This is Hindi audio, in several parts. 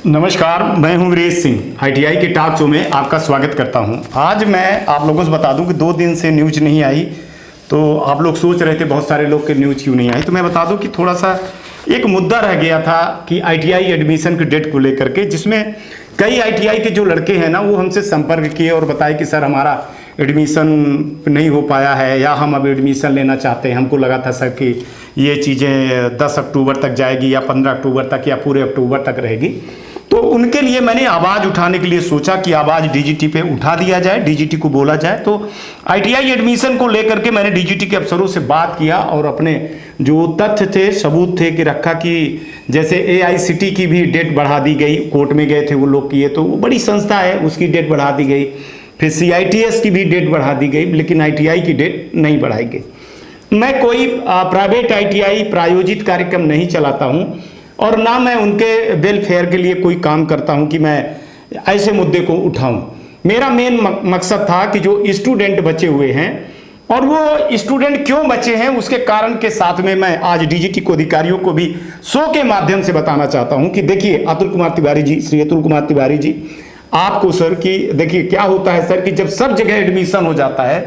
नमस्कार, मैं हूं वीरेश सिंह। आईटीआई के टॉक शो में आपका स्वागत करता हूं। आज मैं आप लोगों से बता दूं कि 2 दिन से न्यूज नहीं आई, तो आप लोग सोच रहे थे बहुत सारे लोग के न्यूज क्यों नहीं आई। तो मैं बता दूं कि थोड़ा सा एक मुद्दा रह गया था कि आईटीआई एडमिशन के डेट को लेकर के, जिसमें कई आईटीआई के जो लड़के हैं ना वो हमसे संपर्क किए और बताए कि सर हमारा एडमिशन नहीं हो पाया है या हम अब एडमिशन लेना चाहते हैं। हमको लगा था सर कि ये चीज़ें 10 अक्टूबर तक जाएगी या 15 अक्टूबर तक या पूरे अक्टूबर तक रहेगी। तो उनके लिए मैंने आवाज़ उठाने के लिए सोचा कि आवाज़ डीजीटी पे उठा दिया जाए, डीजीटी को बोला जाए। तो आईटीआई एडमिशन को लेकर के मैंने डीजीटी के अफसरों से बात किया और अपने जो तथ्य थे, सबूत थे कि रखा कि जैसे एआईसीटी की भी डेट बढ़ा दी गई, कोर्ट में गए थे वो लोग किए, तो वो बड़ी संस्था है उसकी डेट बढ़ा दी गई। फिर सीआईटीएस की भी डेट बढ़ा दी गई, लेकिन आईटीआई की डेट नहीं बढ़ाई गई। मैं कोई प्राइवेट आईटीआई प्रायोजित कार्यक्रम नहीं चलाता हूं और ना मैं उनके वेलफेयर के लिए कोई काम करता हूं कि मैं ऐसे मुद्दे को उठाऊं। मेरा मेन मकसद था कि जो स्टूडेंट बचे हुए हैं और वो स्टूडेंट क्यों बचे हैं उसके कारण के साथ में मैं आज डीजीटी को अधिकारियों को भी शो के माध्यम से बताना चाहता हूं कि देखिए अतुल कुमार तिवारी जी, श्री अतुल कुमार तिवारी जी, आपको सर कि देखिए क्या होता है सर कि जब सब जगह एडमिशन हो जाता है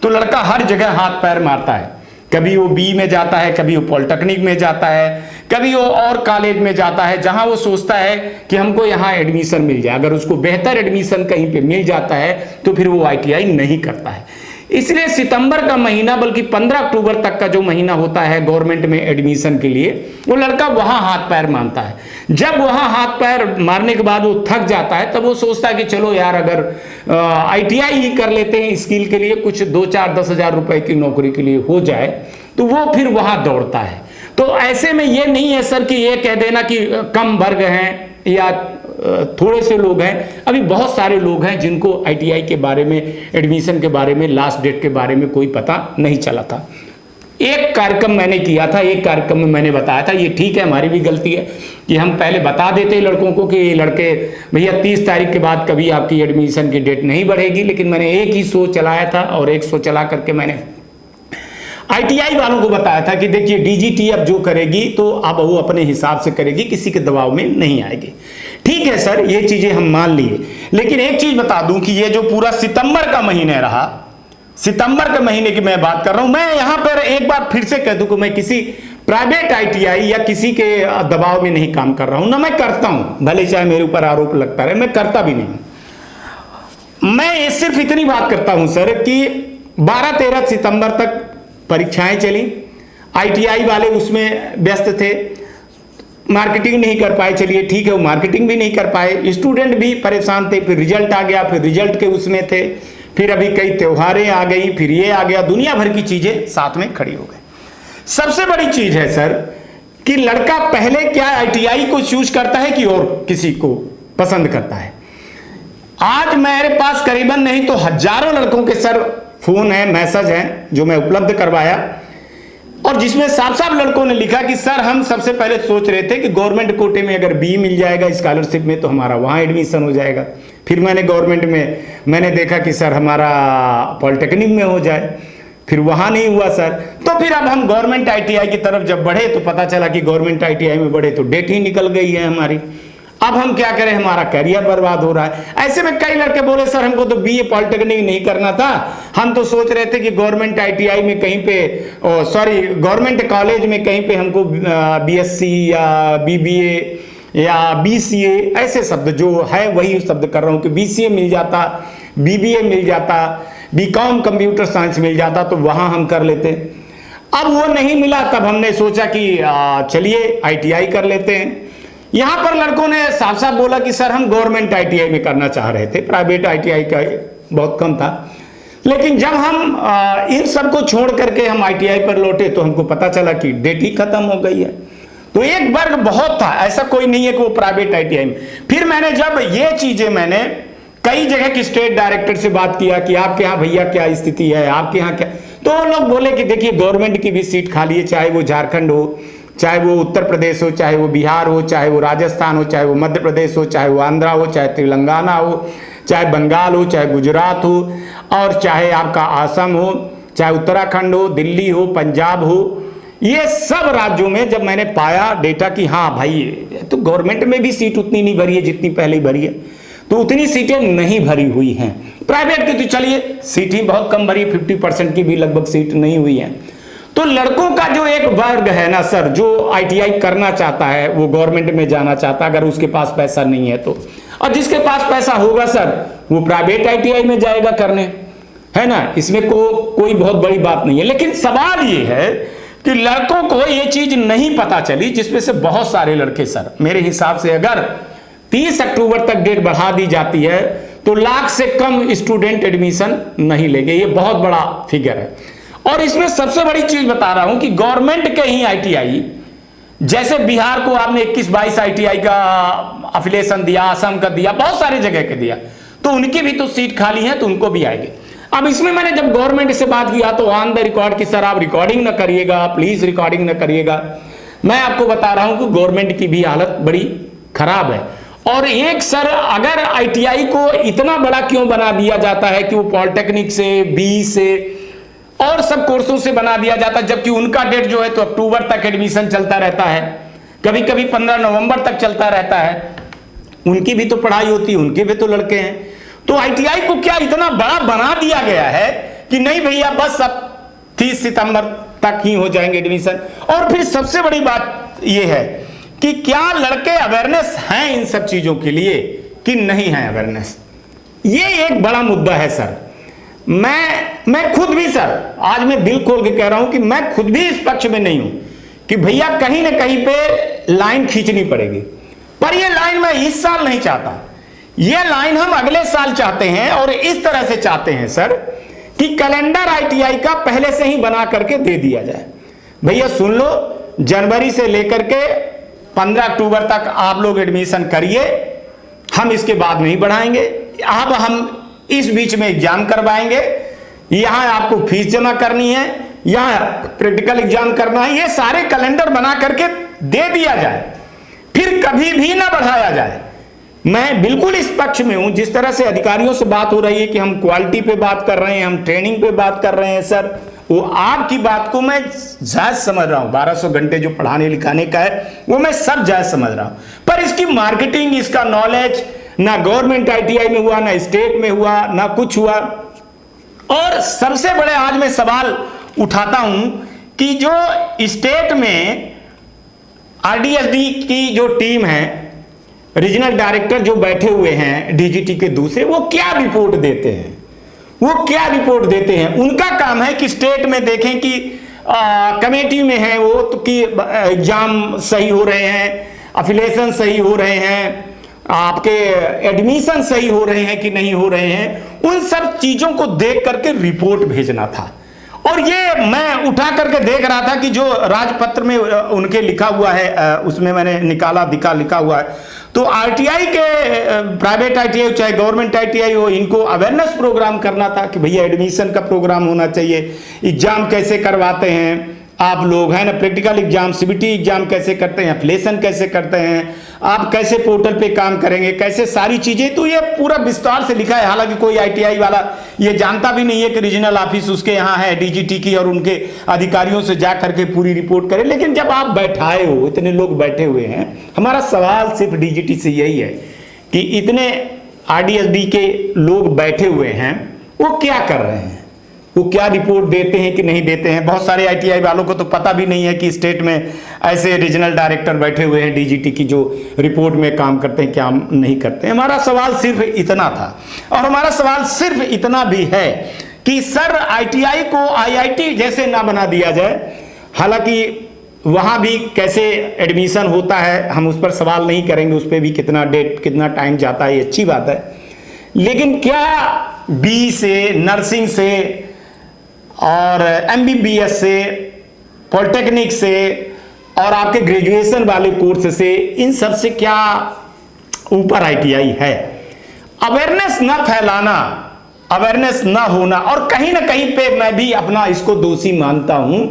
तो लड़का हर जगह हाथ पैर मारता है। कभी वो बी में जाता है, कभी वो पॉलिटेक्निक में जाता है, कभी वो और कॉलेज में जाता है जहां वो सोचता है कि हमको यहाँ एडमिशन मिल जाए। अगर उसको बेहतर एडमिशन कहीं पे मिल जाता है तो फिर वो आईटीआई नहीं करता है। इसलिए सितंबर का महीना बल्कि 15 अक्टूबर तक का जो महीना होता है गवर्नमेंट में एडमिशन के लिए, वो लड़का वहां हाथ पैर मारता है। जब वहां हाथ पैर मारने के बाद वो थक जाता है तब वो सोचता है कि चलो यार अगर आईटीआई ही कर लेते हैं स्किल के लिए, कुछ 2-4-10 हजार रुपए की नौकरी के लिए हो जाए, तो वो फिर वहां दौड़ता है। तो ऐसे में ये नहीं है सर कि ये कह देना कि कम वर्ग हैं या थोड़े से लोग हैं। अभी बहुत सारे लोग हैं जिनको आईटीआई के बारे में, एडमिशन के बारे में, लास्ट डेट के बारे में कोई पता नहीं चला था। एक कार्यक्रम मैंने किया था, एक कार्यक्रम में मैंने बताया था, ये ठीक है हमारी भी गलती है कि हम पहले बता देते लड़कों को कि लड़के भैया 30 तारीख के बाद कभी आपकी एडमिशन की डेट नहीं बढ़ेगी। लेकिन मैंने एक ही शो चलाया था और एक शो चला करके मैंने आईटीआई वालों को बताया था कि देखिए डीजीटी अब जो करेगी तो अब वो अपने हिसाब से करेगी, किसी के दबाव में नहीं आएगी। ठीक है सर, ये चीजें हम मान लिए, लेकिन एक चीज बता दूं कि ये जो पूरा सितंबर का महीने रहा, सितंबर के महीने की मैं बात कर रहा हूं। मैं यहां पर एक बार फिर से कह दूं कि मैं किसी प्राइवेट आईटीआई या किसी के दबाव में नहीं काम कर रहा हूं, ना मैं करता हूं, भले चाहे मेरे ऊपर आरोप लगता रहे, मैं करता भी नहीं। मैं सिर्फ इतनी बात करता हूं सर कि 12-13 सितंबर तक परीक्षाएं चली, आईटीआई वाले उसमें व्यस्त थे, मार्केटिंग नहीं कर पाए। चलिए ठीक है, वो मार्केटिंग भी नहीं कर पाए, स्टूडेंट भी परेशान थे। फिर रिजल्ट आ गया, फिर रिजल्ट के उसमें थे, फिर अभी कई त्योहारें आ गई, फिर ये आ गया, दुनिया भर की चीजें साथ में खड़ी हो गई। सबसे बड़ी चीज है सर कि लड़का पहले क्या आईटीआई को चूज करता है कि और किसी को पसंद करता है। आज मेरे पास करीबन नहीं तो हजारों लड़कों के सर फोन है, मैसेज है जो मैं उपलब्ध करवाया और जिसमें साफ साफ लड़कों ने लिखा कि सर हम सबसे पहले सोच रहे थे कि गवर्नमेंट कोटे में अगर बी मिल जाएगा स्कॉलरशिप में तो हमारा वहाँ एडमिशन हो जाएगा। फिर मैंने गवर्नमेंट में मैंने देखा कि सर हमारा पॉलिटेक्निक में हो जाए, फिर वहाँ नहीं हुआ सर। तो फिर अब हम गवर्नमेंट आईटीआई की तरफ जब बढ़े तो पता चला कि गवर्नमेंट आईटीआई में बढ़े तो डेट ही निकल गई है हमारी। अब हम क्या करें, हमारा करियर बर्बाद हो रहा है। ऐसे में कई लड़के बोले सर हमको तो बीए पॉलिटेक्निक नहीं करना था, हम तो सोच रहे थे कि गवर्नमेंट आईटीआई में कहीं पे गवर्नमेंट कॉलेज में कहीं पे हमको बीएससी या बीबीए या बीसीए, ऐसे शब्द जो है वही शब्द कर रहा हूँ कि बीसीए मिल जाता, बीबीए मिल जाता, बीकॉम कंप्यूटर साइंस मिल जाता तो वहाँ हम कर लेते। अब वो नहीं मिला, तब हमने सोचा कि चलिए आईटीआई कर लेते हैं। यहां पर लड़कों ने साफ साफ बोला कि सर हम गवर्नमेंट आईटीआई में करना चाह रहे थे, प्राइवेट आईटीआई का बहुत कम था। लेकिन जब हम इन सब को छोड़ करके हम आईटीआई पर लौटे तो हमको पता चला कि डेट ही खत्म हो गई है। तो एक वर्ग बहुत था, ऐसा कोई नहीं है कि वो प्राइवेट आईटीआई में। फिर मैंने जब ये चीजें मैंने कई जगह की स्टेट डायरेक्टर से बात किया कि आपके यहाँ भैया क्या स्थिति है, आपके यहाँ क्या, तो वो लोग बोले कि देखिए गवर्नमेंट की भी सीट खाली है, चाहे वो झारखंड हो, चाहे वो उत्तर प्रदेश हो, चाहे वो बिहार हो, चाहे वो राजस्थान हो, चाहे वो मध्य प्रदेश हो, चाहे वो आंध्रा हो, चाहे तेलंगाना हो, चाहे बंगाल हो, चाहे गुजरात हो, और चाहे आपका आसम हो, चाहे उत्तराखंड हो, दिल्ली हो, पंजाब हो, ये सब राज्यों में जब मैंने पाया डेटा कि हाँ भाई तो गवर्नमेंट में भी सीट उतनी नहीं भरी है जितनी पहले भरी है, तो उतनी सीटें नहीं भरी हुई हैं। प्राइवेट की तो चलिए सीट ही बहुत कम भरी, 50% की भी लगभग सीट नहीं हुई है। तो लड़कों का जो एक वर्ग है ना सर, जो आईटीआई करना चाहता है, वो गवर्नमेंट में जाना चाहता है, अगर उसके पास पैसा नहीं है तो, और जिसके पास पैसा होगा सर वो प्राइवेट आईटीआई में जाएगा करने, है ना। इसमें कोई बहुत बड़ी बात नहीं है। लेकिन सवाल ये है कि लड़कों को ये चीज नहीं पता चली, जिसमें से बहुत सारे लड़के सर मेरे हिसाब से अगर 30 अक्टूबर तक डेट बढ़ा दी जाती है तो लाख से कम स्टूडेंट एडमिशन नहीं लेंगे। ये बहुत बड़ा फिगर है। और इसमें सबसे बड़ी चीज बता रहा हूं कि गवर्नमेंट के ही आईटीआई, जैसे बिहार को आपने 21-22 आईटीआई का अफिलिएशन दिया, असम का दिया, बहुत सारी जगह के दिया, तो उनकी भी तो सीट खाली है तो उनको भी आएंगे। अब इसमें मैंने जब गवर्नमेंट से बात किया तो ऑन द रिकॉर्ड कि सर आप रिकॉर्डिंग ना करिएगा, प्लीज रिकॉर्डिंग ना करिएगा। मैं आपको बता रहा हूं कि गवर्नमेंट की भी हालत बड़ी खराब है। और एक सर अगर आईटीआई को इतना बड़ा क्यों बना दिया जाता है कि वो पॉलिटेक्निक से, बी से और सब कोर्सों से बना दिया जाता है, जबकि उनका डेट जो है तो अक्टूबर तक एडमिशन चलता रहता है, कभी कभी 15 नवंबर तक चलता रहता है। उनकी भी तो पढ़ाई होती है, उनके भी तो लड़के हैं। तो आईटीआई को क्या इतना बड़ा बना दिया गया है कि नहीं भैया बस अब 30 सितंबर तक ही हो जाएंगे एडमिशन। और फिर सबसे बड़ी बात यह है कि क्या लड़के अवेयरनेस हैं इन सब चीजों के लिए कि नहीं है अवेयरनेस, ये एक बड़ा मुद्दा है सर। मैं खुद भी सर, आज मैं दिल खोल के कह रहा हूं कि मैं खुद भी इस पक्ष में नहीं हूं कि भैया कहीं ना कहीं पे लाइन खींचनी पड़ेगी, पर ये लाइन मैं इस साल नहीं चाहता, ये लाइन हम अगले साल चाहते हैं। और इस तरह से चाहते हैं सर कि कैलेंडर आईटीआई का पहले से ही बना करके दे दिया जाए। भैया सुन लो, जनवरी से लेकर के 15 अक्टूबर तक आप लोग एडमिशन करिए, हम इसके बाद नहीं बढ़ाएंगे। अब हम इस बीच में एग्जाम करवाएंगे, यहां आपको फीस जमा करनी है, यहां प्रैक्टिकल एग्जाम करना है, ये सारे कैलेंडर बना करके दे दिया जाए, फिर कभी भी ना बढ़ाया जाए। मैं बिल्कुल इस पक्ष में हूं। जिस तरह से अधिकारियों से बात हो रही है कि हम क्वालिटी पे बात कर रहे हैं, हम ट्रेनिंग पे बात कर रहे हैं सर, वो आपकी बात को मैं जायज समझ रहा हूं। 1200 घंटे जो पढ़ाने लिखाने का है वो मैं सब जायज समझ रहा हूं, पर इसकी मार्केटिंग, इसका नॉलेज ना गवर्नमेंट आईटीआई में हुआ, ना स्टेट में हुआ, ना कुछ हुआ। और सबसे बड़े आज मैं सवाल उठाता हूं कि जो स्टेट में आरडीएसडी की जो टीम है, रीजनल डायरेक्टर जो बैठे हुए हैं डीजीटी के दूसरे, वो क्या रिपोर्ट देते हैं, वो क्या रिपोर्ट देते हैं। उनका काम है कि स्टेट में देखें कि कमेटी में है वो तो कि एग्जाम सही हो रहे हैं, अफिलिएशन सही हो रहे हैं, आपके एडमिशन सही हो रहे हैं कि नहीं हो रहे हैं, उन सब चीजों को देख करके रिपोर्ट भेजना था। और ये मैं उठा करके देख रहा था कि जो राजपत्र में उनके लिखा हुआ है, उसमें मैंने निकाला दिखा लिखा हुआ है। तो आरटीआई के, प्राइवेट आईटीआई चाहे गवर्नमेंट आईटीआई हो, इनको अवेयरनेस प्रोग्राम करना था कि भैया एडमिशन का प्रोग्राम होना चाहिए, एग्जाम कैसे करवाते हैं आप लोग, है ना, प्रैक्टिकल एग्जाम, सीबीटी एग्जाम कैसे करते हैं, एप्लीकेशन कैसे करते हैं, आप कैसे पोर्टल पे काम करेंगे, कैसे सारी चीजें, तो ये पूरा विस्तार से लिखा है। हालांकि कोई आईटीआई वाला ये जानता भी नहीं है कि रीजनल ऑफिस उसके यहाँ है डीजीटी की, और उनके अधिकारियों से जा करके पूरी रिपोर्ट करें। लेकिन जब आप बैठाए हो, इतने लोग बैठे हुए हैं, हमारा सवाल सिर्फ डीजीटी से यही है कि इतने आरडीएसडी के लोग बैठे हुए हैं, वो क्या कर रहे हैं, वो क्या रिपोर्ट देते हैं कि नहीं देते हैं। बहुत सारे आईटीआई वालों को तो पता भी नहीं है कि स्टेट में ऐसे रीजनल डायरेक्टर बैठे हुए हैं डीजीटी की, जो रिपोर्ट में काम करते हैं, क्या नहीं करते हैं। हमारा सवाल सिर्फ इतना था, और हमारा सवाल सिर्फ इतना भी है कि सर आईटीआई को आईआईटी जैसे ना बना दिया जाए। हालांकि वहां भी कैसे एडमिशन होता है हम उस पर सवाल नहीं करेंगे, उस पर भी कितना डेट कितना टाइम जाता है, ये अच्छी बात है। लेकिन क्या बी से, नर्सिंग से और एमबीबीएस से, पॉलिटेक्निक से और आपके ग्रेजुएशन वाले कोर्स से, इन सब से क्या ऊपर आईटीआई है? अवेयरनेस ना फैलाना, अवेयरनेस ना होना। और कहीं ना कहीं पे मैं भी अपना इसको दोषी मानता हूं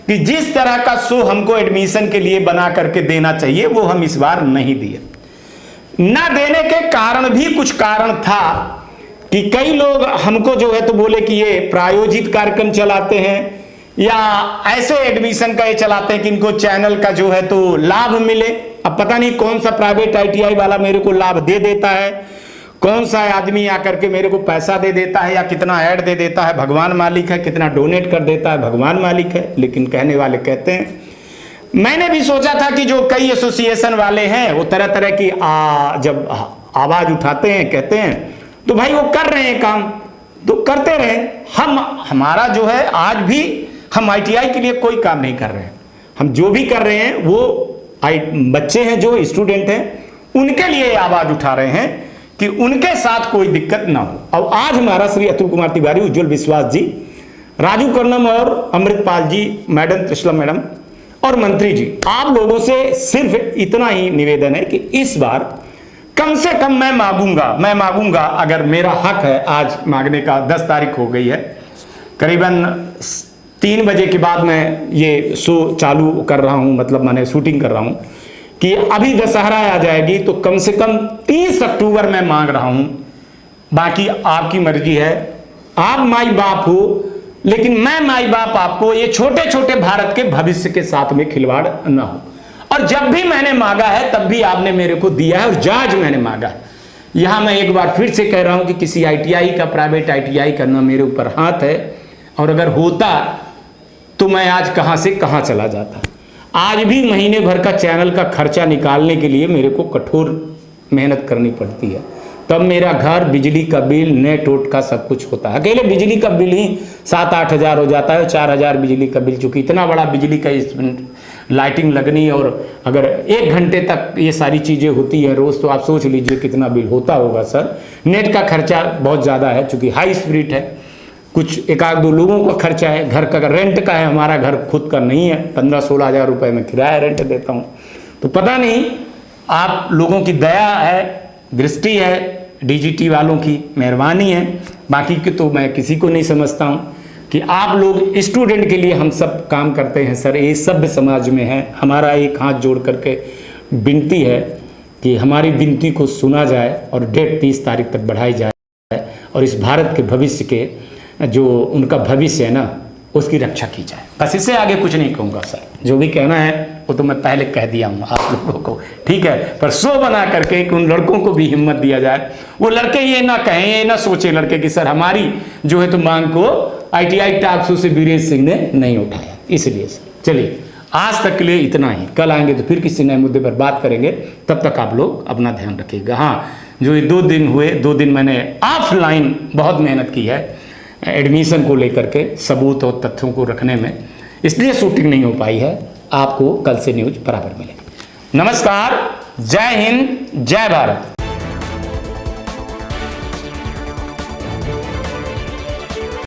कि जिस तरह का शो हमको एडमिशन के लिए बना करके देना चाहिए वो हम इस बार नहीं दिए। ना देने के कारण भी कुछ कारण था कि कई लोग हमको जो है तो बोले कि ये प्रायोजित कार्यक्रम चलाते हैं, या ऐसे एडमिशन का ये चलाते हैं कि इनको चैनल का जो है तो लाभ मिले। अब पता नहीं कौन सा प्राइवेट ITI वाला मेरे को लाभ दे देता है, कौन सा आदमी आकर के मेरे को पैसा दे देता है या कितना ऐड दे देता है, भगवान मालिक है, कितना डोनेट कर देता है, भगवान मालिक है। लेकिन कहने वाले कहते हैं। मैंने भी सोचा था कि जो कई एसोसिएशन वाले हैं वो तरह तरह की जब आवाज उठाते हैं, कहते हैं, तो भाई वो कर रहे हैं काम, तो करते रहे। हमारा जो है आज भी हम ITI के लिए कोई काम नहीं कर रहे हैं। हम जो भी कर रहे हैं वो बच्चे हैं, जो स्टूडेंट हैं, उनके लिए आवाज उठा रहे हैं कि उनके साथ कोई दिक्कत ना हो। अब आज हमारा श्री अतुल कुमार तिवारी, उज्जवल विश्वास जी, राजू कर्णम और अमृतपाल जी, मैडम त्रिशला मैडम और मंत्री जी, आप लोगों से सिर्फ इतना ही निवेदन है कि इस बार कम से कम मैं मांगूंगा अगर मेरा हक है। आज मांगने का 10 तारीख हो गई है, करीबन 3 बजे के बाद मैं ये शो चालू कर रहा हूं, मतलब मैंने शूटिंग कर रहा हूं कि अभी दशहरा आ जाएगी तो कम से कम 30 अक्टूबर मैं मांग रहा हूं। बाकी आपकी मर्जी है, आप माई बाप हो, लेकिन मैं माई बाप आपको, ये छोटे छोटे भारत के भविष्य के साथ में खिलवाड़ ना हो। और जब भी मैंने मांगा है तब भी आपने मेरे को दिया है, और जायज मैंने मांगा है। यहां मैं एक बार फिर से कह रहा हूं कि किसी ITI का, प्राइवेट ITI करना मेरे ऊपर हाथ है, और अगर होता तो मैं आज कहां से कहां चला जाता। आज भी महीने भर का चैनल का खर्चा निकालने के लिए मेरे को कठोर मेहनत करनी पड़ती है, तब मेरा घर, बिजली का बिल, नेट वोट का सब कुछ होता है। अकेले बिजली का बिल ही 7-8 हज़ार हो जाता है, 4 हज़ार बिजली का बिल। चूंकि इतना बड़ा बिजली का लाइटिंग लगनी, और अगर 1 घंटे तक ये सारी चीज़ें होती हैं रोज़, तो आप सोच लीजिए कितना बिल होता होगा सर। नेट का खर्चा बहुत ज़्यादा है, चूँकि हाई स्पीड है। कुछ 1-2 लोगों का खर्चा है, घर का रेंट का है, हमारा घर खुद का नहीं है, 15-16 हज़ार रुपये में किराया रेंट देता हूँ। तो पता नहीं, आप लोगों की दया है, दृष्टि है, DGT वालों की मेहरबानी है, बाकी की तो मैं किसी को नहीं समझता हूँ कि आप लोग स्टूडेंट के लिए हम सब काम करते हैं सर। ये सभ्य समाज में है, हमारा एक हाथ जोड़ करके विनती है कि हमारी विनती को सुना जाए और डेट 30 तारीख तक बढ़ाई जाए, और इस भारत के भविष्य के, जो उनका भविष्य है ना, उसकी रक्षा की जाए। बस इससे आगे कुछ नहीं कहूँगा सर। जो भी कहना है वो तो मैं पहले कह दिया हूँ आप लोगों को, ठीक है। पर शो बना करके कि उन लड़कों को भी हिम्मत दिया जाए। वो लड़के ये ना कहें, ये ना सोचे लड़के कि सर हमारी जो है तो मांग को ITI टॉक शो से वीरेश सिंह ने नहीं उठाया, इसलिए सर। चलिए, आज तक के लिए इतना ही। कल आएंगे तो फिर किसी नए मुद्दे पर बात करेंगे। तब तक आप लोग अपना ध्यान रखिएगा। हाँ, जो ये 2 दिन हुए, 2 दिन मैंने ऑफलाइन बहुत मेहनत की है एडमिशन को लेकर के, सबूत और तथ्यों को रखने में, इसलिए शूटिंग नहीं हो पाई है। आपको कल से न्यूज बराबर मिलेगी। नमस्कार, जय हिंद, जय भारत।